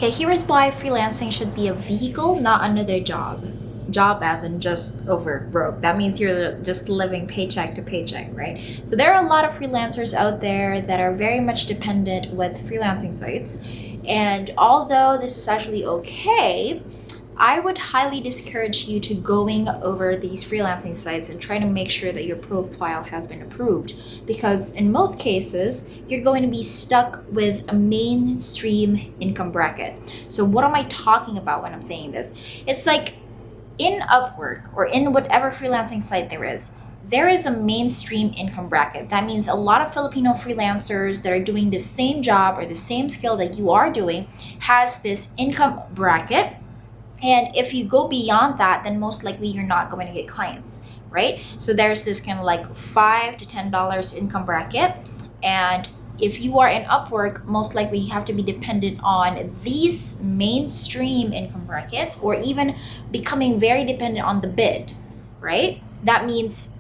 Okay, here is why freelancing should be a vehicle, not another job. Job as in just over broke. That means you're just living paycheck to paycheck, right? So there are a lot of freelancers out there that are very much dependent with freelancing sites. And although this is actually okay, I would highly discourage you to going over these freelancing sites and trying to make sure that your profile has been approved, because in most cases you're going to be stuck with a mainstream income bracket. So what am I talking about when I'm saying this? It's like in Upwork or in whatever freelancing site there is a mainstream income bracket. That means a lot of Filipino freelancers that are doing the same job or the same skill that you are doing has this income bracket. And if you go beyond that, then most likely you're not going to get clients, right? So there's this kind of like $5 to $10 income bracket. And if you are in Upwork, most likely you have to be dependent on these mainstream income brackets, or even becoming very dependent on the bid, right? That means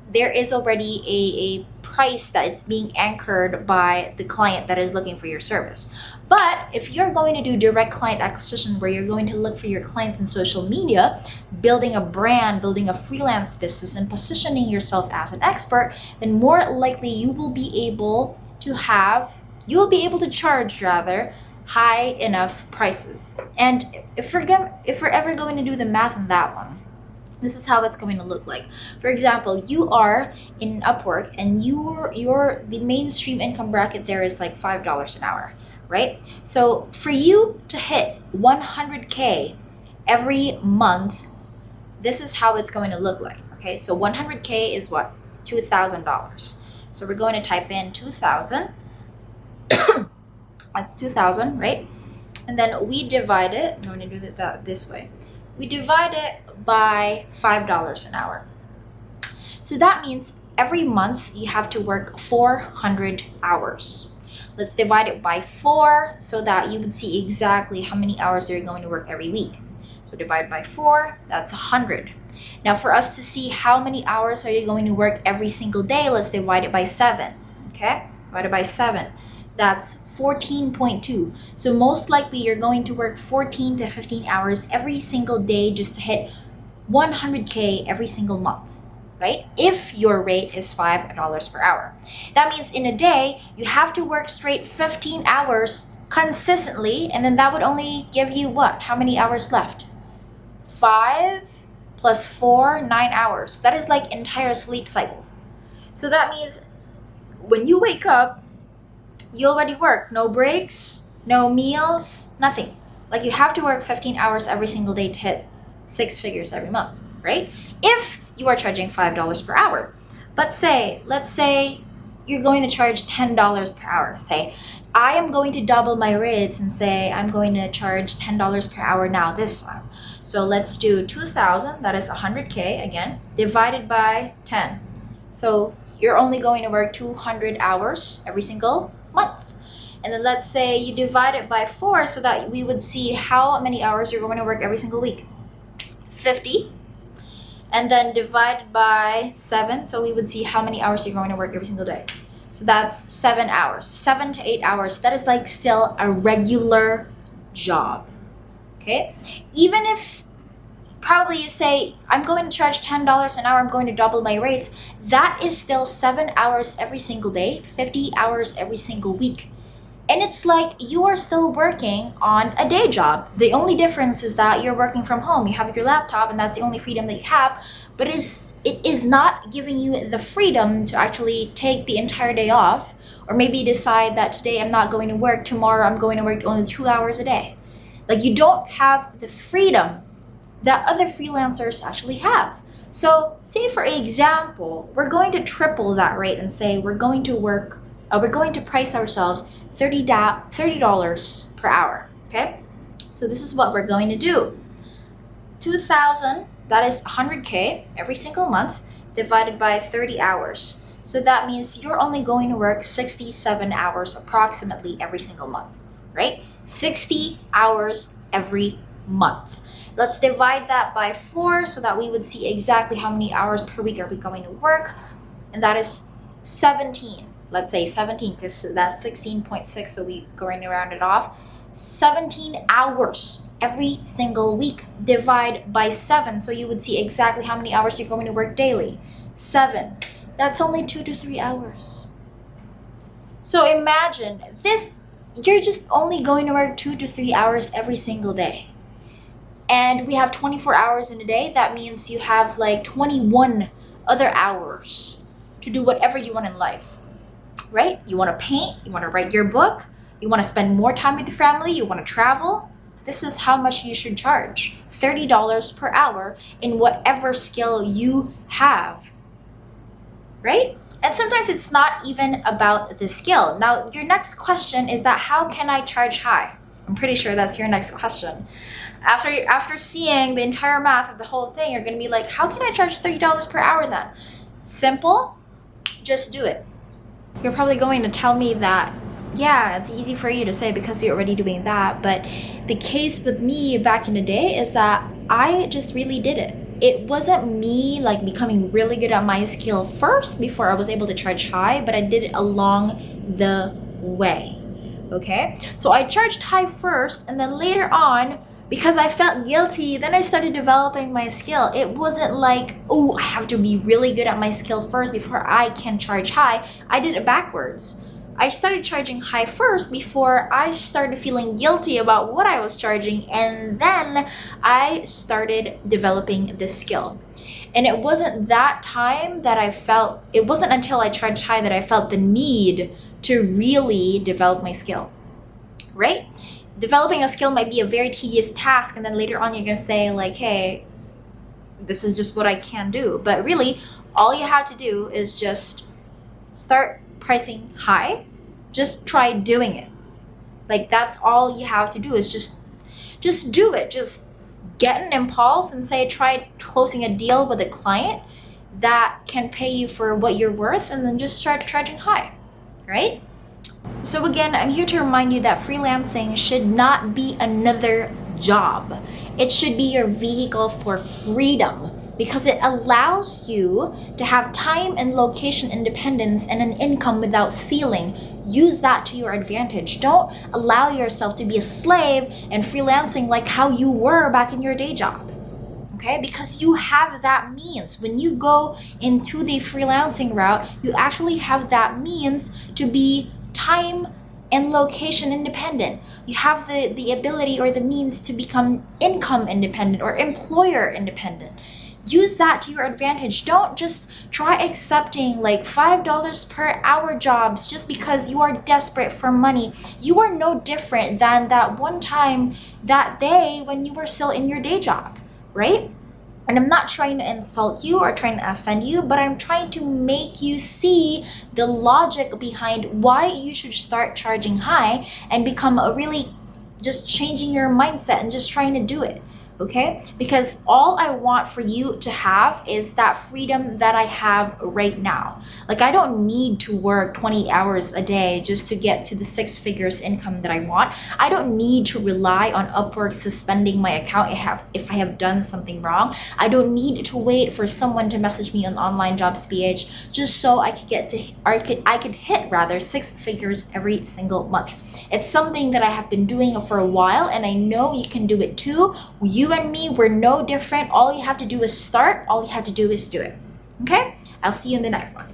there is already a price that is being anchored by the client that is looking for your service. But if you're going to do direct client acquisition, where you're going to look for your clients in social media, building a brand, building a freelance business, and positioning yourself as an expert, then more likely you will be able to charge rather high enough prices. And if we're ever going to do the math on that one, this is how it's going to look like. For example, you are in Upwork and the mainstream income bracket there is like $5 an hour, right? So for you to hit 100K every month, this is how it's going to look like. Okay, so 100K is what? $2,000. So we're going to type in 2,000. That's 2,000, right? And then we divide it. I'm going to do that this way. We divide it by $5 an hour. So that means every month you have to work 400 hours. Let's divide it by 4 so that you would see exactly how many hours you're going to work every week. So divide by 4, that's 100. Now for us to see how many hours are you going to work every single day, let's divide it by 7. Okay, divided by 7. That's 14.2. So most likely you're going to work 14 to 15 hours every single day just to hit 100K every single month, right? If your rate is $5 per hour. That means in a day, you have to work straight 15 hours consistently, and then that would only give you what? How many hours left? 5 plus 4, 9 hours. That is like entire sleep cycle. So that means when you wake up, you already work. No breaks, no meals, nothing. Like you have to work 15 hours every single day to hit 6 figures every month, right? If you are charging $5 per hour. But let's say you're going to charge $10 per hour. Say, I am going to double my rates and say I'm going to charge $10 per hour now this time. So let's do 2,000, that is 100K again, divided by 10. So you're only going to work 200 hours every single month. And then let's say you divide it by 4 so that we would see how many hours you're going to work every single week. 50. And then divided by 7 so we would see how many hours you're going to work every single day. So that's 7 hours, 7 to 8 hours. That is like still a regular job. Okay, even if probably you say, I'm going to charge $10 an hour, I'm going to double my rates, that is still 7 hours every single day, 50 hours every single week. And it's like you are still working on a day job. The only difference is that you're working from home. You have your laptop and that's the only freedom that you have. But it is not giving you the freedom to actually take the entire day off, or maybe decide that today I'm not going to work, tomorrow I'm going to work only 2 hours a day. Like you don't have the freedom that other freelancers actually have. So say for example, we're going to triple that rate and say we're going to price ourselves $30 per hour, okay? So this is what we're going to do. 2,000, that is 100K every single month, divided by 30 hours. So that means you're only going to work 67 hours approximately every single month, right? 60 hours every month. Let's divide that by 4 so that we would see exactly how many hours per week are we going to work. And that is 17. Let's say 17 because that's 16.6, so we're going to round it off. 17 hours every single week. Divide by 7, so you would see exactly how many hours you're going to work daily. 7. That's only 2 to 3 hours. So imagine this, you're just only going to work 2 to 3 hours every single day. And we have 24 hours in a day. That means you have like 21 other hours to do whatever you want in life, right? You want to paint, you want to write your book, you want to spend more time with your family, you want to travel. This is how much you should charge. $30 per hour in whatever skill you have, right? And sometimes it's not even about the skill. Now, your next question is that how can I charge high? I'm pretty sure that's your next question. After seeing the entire math of the whole thing, you're gonna be like, how can I charge $30 per hour then? Simple, just do it. You're probably going to tell me that, yeah, it's easy for you to say because you're already doing that. But the case with me back in the day is that I just really did it. It wasn't me like becoming really good at my skill first before I was able to charge high, but I did it along the way. Okay, so I charged high first, and then later on, because I felt guilty, then I started developing my skill. It wasn't like, oh, I have to be really good at my skill first before I can charge high. I did it backwards. I started charging high first before I started feeling guilty about what I was charging, and then I started developing this skill. And it wasn't that time that it wasn't until I charged high that I felt the need to really develop my skill, right? Developing a skill might be a very tedious task, and then later on you're gonna say like, hey, this is just what I can do. But really, all you have to do is just start pricing high. Just try doing it. Like, that's all you have to do is just do it. Just get an impulse and say, try closing a deal with a client that can pay you for what you're worth, and then just start charging high, right? So again, I'm here to remind you that freelancing should not be another job. It should be your vehicle for freedom, because it allows you to have time and location independence and an income without ceiling. Use that to your advantage. Don't allow yourself to be a slave and freelancing like how you were back in your day job. Okay, because you have that means. When you go into the freelancing route, you actually have that means to be time and location independent. You have the ability or the means to become income independent or employer independent. Use that to your advantage. Don't just try accepting like $5 per hour jobs just because you are desperate for money. You are no different than that one time that day when you were still in your day job, right? And I'm not trying to insult you or trying to offend you, but I'm trying to make you see the logic behind why you should start charging high and become a really just changing your mindset and just trying to do it. Okay? Because all I want for you to have is that freedom that I have right now. Like, I don't need to work 20 hours a day just to get to the 6 figures income that I want. I don't need to rely on Upwork suspending my account if I have done something wrong. I don't need to wait for someone to message me on OnlineJobs.Ph just so I could hit 6 figures every single month. It's something that I have been doing for a while, and I know you can do it too. You and me, we're no different. All you have to do is start. All you have to do is do it. Okay? I'll see you in the next one.